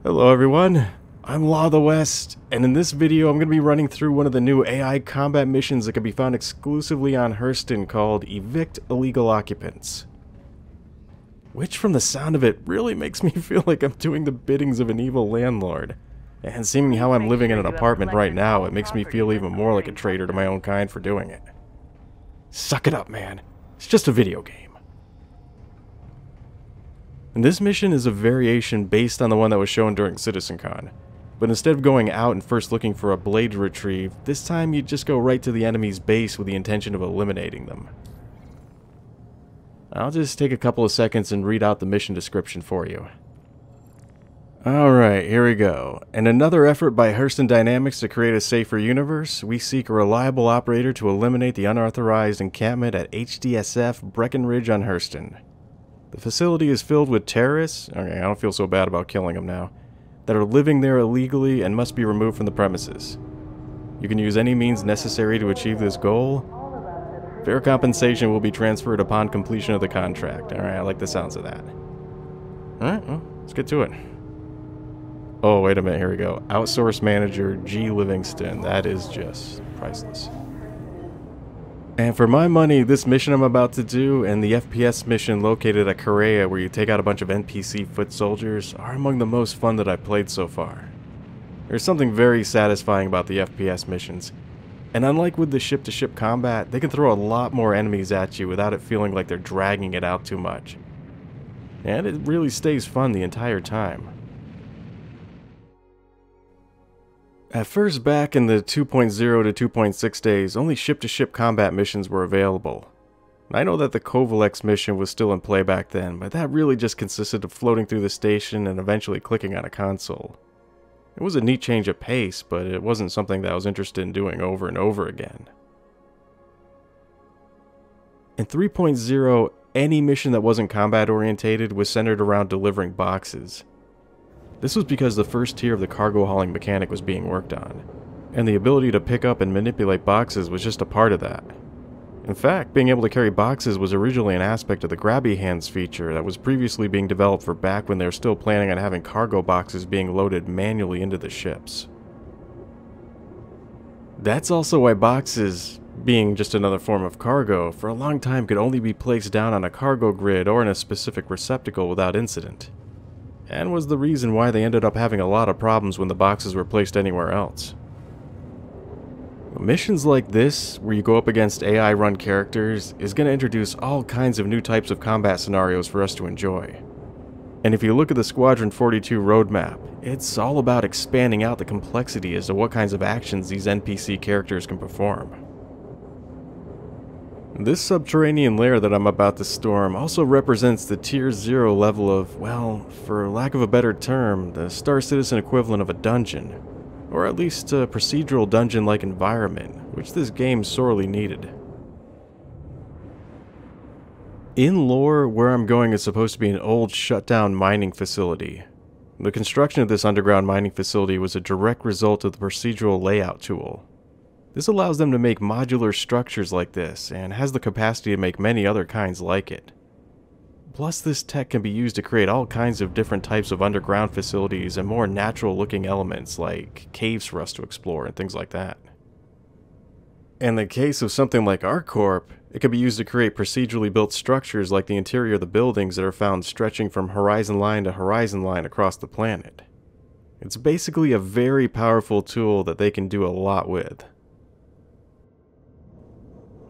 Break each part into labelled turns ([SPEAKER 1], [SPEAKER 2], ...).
[SPEAKER 1] Hello everyone, I'm Law of the West, and in this video I'm going to be running through one of the new AI combat missions that can be found exclusively on Hurston called Evict Illegal Occupants. Which from the sound of it really makes me feel like I'm doing the biddings of an evil landlord. And seeming how I'm living in an apartment right now, it makes me feel even more like a traitor to my own kind for doing it. Suck it up, man. It's just a video game. And this mission is a variation based on the one that was shown during CitizenCon. But instead of going out and first looking for a blade to retrieve, this time you just go right to the enemy's base with the intention of eliminating them. I'll just take a couple of seconds and read out the mission description for you. Alright, here we go. In another effort by Hurston Dynamics to create a safer universe, we seek a reliable operator to eliminate the unauthorized encampment at HDSF Breckenridge on Hurston. The facility is filled with terrorists, okay, I don't feel so bad about killing them now, that are living there illegally and must be removed from the premises. You can use any means necessary to achieve this goal. Fair compensation will be transferred upon completion of the contract. Alright, I like the sounds of that. Alright, well, let's get to it. Oh, wait a minute, here we go. Outsource Manager G. Livingston. That is just priceless. And for my money, this mission I'm about to do and the FPS mission located at Korea where you take out a bunch of NPC foot soldiers are among the most fun that I've played so far. There's something very satisfying about the FPS missions. And unlike with the ship-to-ship combat, they can throw a lot more enemies at you without it feeling like they're dragging it out too much. And it really stays fun the entire time. At first, back in the 2.0 to 2.6 days, only ship-to-ship combat missions were available. I know that the Kovalex mission was still in play back then, but that really just consisted of floating through the station and eventually clicking on a console. It was a neat change of pace, but it wasn't something that I was interested in doing over and over again. In 3.0, any mission that wasn't combat-orientated was centered around delivering boxes. This was because the first tier of the cargo hauling mechanic was being worked on, and the ability to pick up and manipulate boxes was just a part of that. In fact, being able to carry boxes was originally an aspect of the grabby hands feature that was previously being developed for back when they were still planning on having cargo boxes being loaded manually into the ships. That's also why boxes, being just another form of cargo, for a long time could only be placed down on a cargo grid or in a specific receptacle without incident. And was the reason why they ended up having a lot of problems when the boxes were placed anywhere else. Missions like this, where you go up against AI-run characters, is going to introduce all kinds of new types of combat scenarios for us to enjoy. And if you look at the Squadron 42 roadmap, it's all about expanding out the complexity as to what kinds of actions these NPC characters can perform. This subterranean lair that I'm about to storm also represents the Tier 0 level of, well, for lack of a better term, the Star Citizen equivalent of a dungeon. Or at least a procedural dungeon-like environment, which this game sorely needed. In lore, where I'm going is supposed to be an old shut-down mining facility. The construction of this underground mining facility was a direct result of the procedural layout tool. This allows them to make modular structures like this, and has the capacity to make many other kinds like it. Plus, this tech can be used to create all kinds of different types of underground facilities and more natural-looking elements like caves for us to explore and things like that. In the case of something like ArcCorp, it can be used to create procedurally built structures like the interior of the buildings that are found stretching from horizon line to horizon line across the planet. It's basically a very powerful tool that they can do a lot with.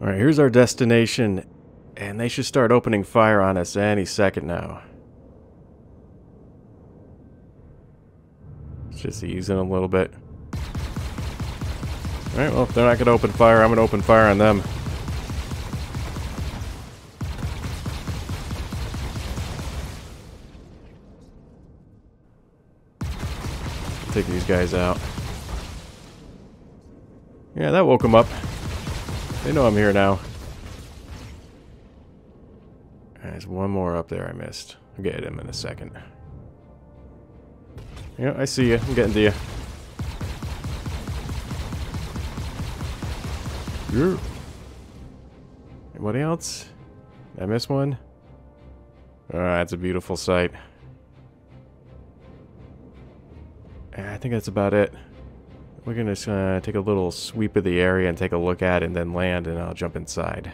[SPEAKER 1] Alright, here's our destination, and they should start opening fire on us any second now. Let's just ease in a little bit. Alright, well, if they're not going to open fire, I'm going to open fire on them. Take these guys out. Yeah, that woke them up. They know I'm here now. There's one more up there I missed. I'll get him in a second. Yeah, I see you. I'm getting to you. Anybody else? Did I miss one? Oh, that's a beautiful sight. I think that's about it. We're gonna just take a little sweep of the area and take a look at it and then land, and I'll jump inside.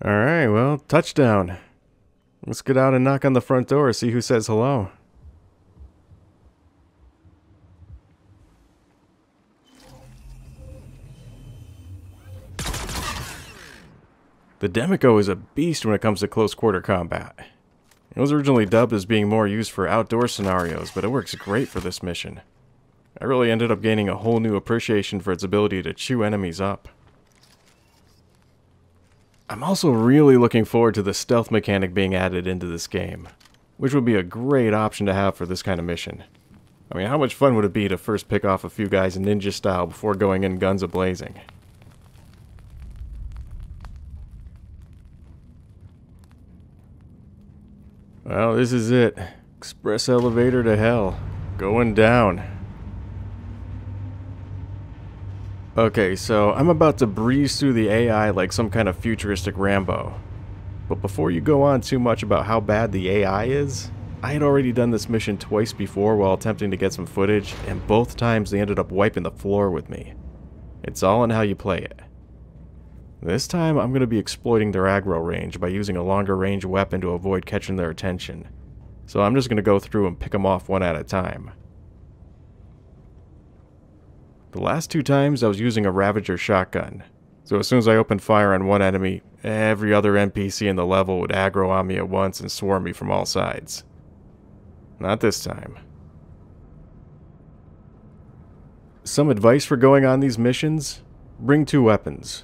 [SPEAKER 1] Alright, well, touchdown. Let's get out and knock on the front door, see who says hello. The Demico is a beast when it comes to close quarter combat. It was originally dubbed as being more used for outdoor scenarios, but it works great for this mission. I really ended up gaining a whole new appreciation for its ability to chew enemies up. I'm also really looking forward to the stealth mechanic being added into this game, which would be a great option to have for this kind of mission. I mean, how much fun would it be to first pick off a few guys ninja style before going in guns a-blazing? Well, this is it. Express elevator to hell. Going down. Okay, so I'm about to breeze through the AI like some kind of futuristic Rambo. But before you go on too much about how bad the AI is, I had already done this mission twice before while attempting to get some footage, and both times they ended up wiping the floor with me. It's all in how you play it. This time I'm going to be exploiting their aggro range by using a longer range weapon to avoid catching their attention. So I'm just going to go through and pick them off one at a time. The last two times I was using a Ravager shotgun, so as soon as I opened fire on one enemy, every other NPC in the level would aggro on me at once and swarm me from all sides. Not this time. Some advice for going on these missions? Bring two weapons.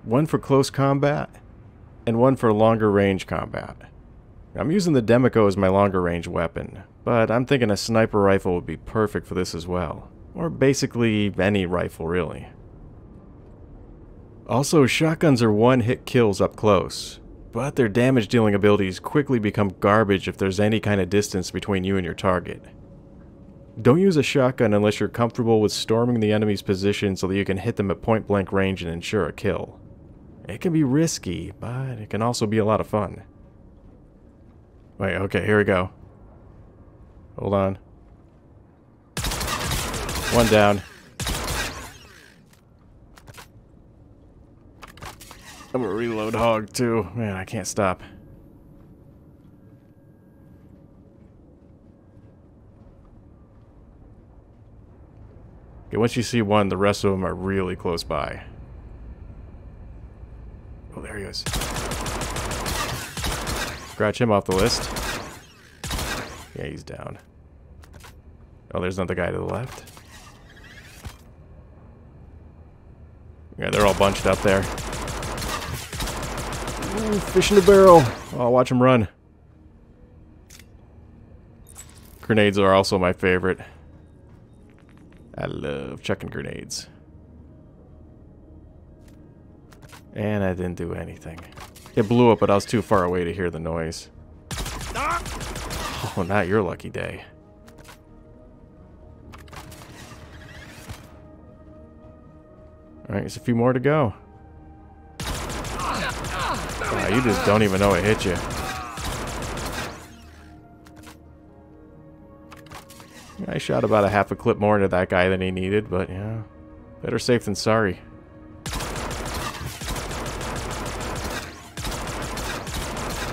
[SPEAKER 1] One for close combat, and one for longer range combat. I'm using the Demico as my longer range weapon, but I'm thinking a sniper rifle would be perfect for this as well. Or basically any rifle, really. Also, shotguns are one-hit kills up close, but their damage-dealing abilities quickly become garbage if there's any kind of distance between you and your target. Don't use a shotgun unless you're comfortable with storming the enemy's position so that you can hit them at point-blank range and ensure a kill. It can be risky, but it can also be a lot of fun. Wait, okay, here we go. Hold on. One down. I'm gonna reload hog too. Man, I can't stop. Okay, once you see one, the rest of them are really close by. Oh, there he is. Scratch him off the list. Yeah, he's down. Oh, there's another guy to the left. Yeah, they're all bunched up there. Ooh, fish in the barrel. Oh, watch him run. Grenades are also my favorite. I love chucking grenades. And I didn't do anything. It blew up, but I was too far away to hear the noise. Oh, not your lucky day. Alright, there's a few more to go. Wow, you just don't even know it hit you. I shot about a half a clip more into that guy than he needed, but yeah, better safe than sorry.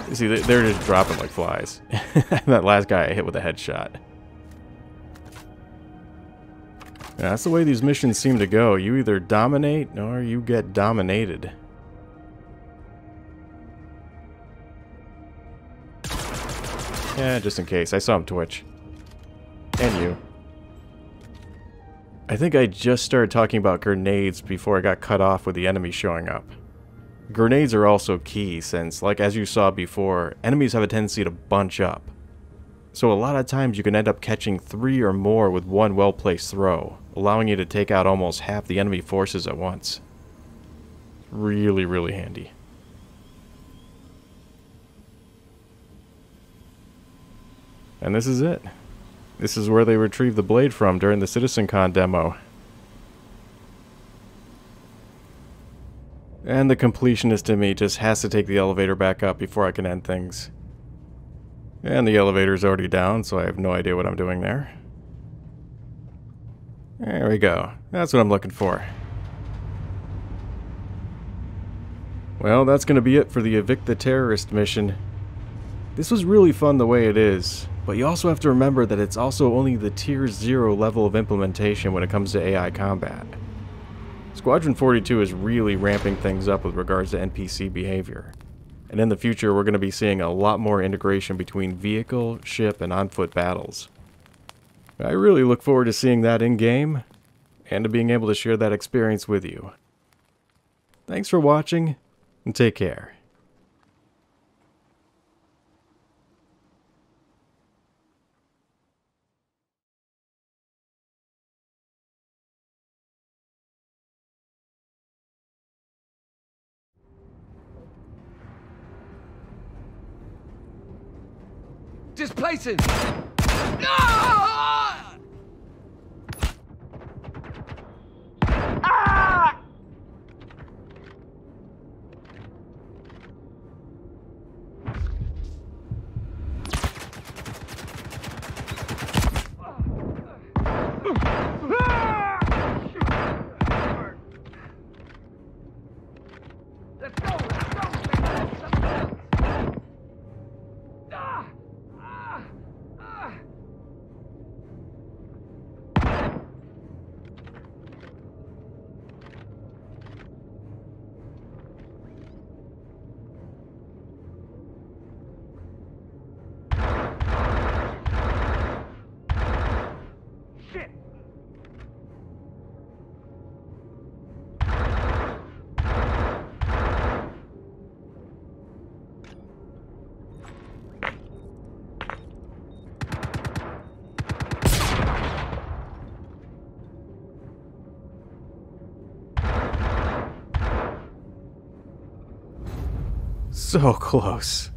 [SPEAKER 1] You see, they're just dropping like flies. That last guy I hit with a headshot. Yeah, that's the way these missions seem to go. You either dominate or you get dominated. Yeah, just in case. I saw him twitch. And you. I think I just started talking about grenades before I got cut off with the enemy showing up. Grenades are also key since, like as you saw before, enemies have a tendency to bunch up. So a lot of times you can end up catching 3 or more with one well-placed throw, allowing you to take out almost half the enemy forces at once. Really, really handy. And this is it. This is where they retrieved the blade from during the CitizenCon demo. And the completionist in me just has to take the elevator back up before I can end things. And the elevator's already down, so I have no idea what I'm doing there. There we go. That's what I'm looking for. Well, that's going to be it for the Evict the Terrorist mission. This was really fun the way it is, but you also have to remember that it's also only the Tier 0 level of implementation when it comes to AI combat. Squadron 42 is really ramping things up with regards to NPC behavior. And in the future, we're going to be seeing a lot more integration between vehicle, ship, and on-foot battles. I really look forward to seeing that in-game, and to being able to share that experience with you. Thanks for watching, and take care.
[SPEAKER 2] Displacing! Ah! Ah! Let's go!
[SPEAKER 1] So close.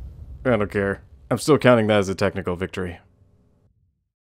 [SPEAKER 1] I don't care. I'm still counting that as a technical victory.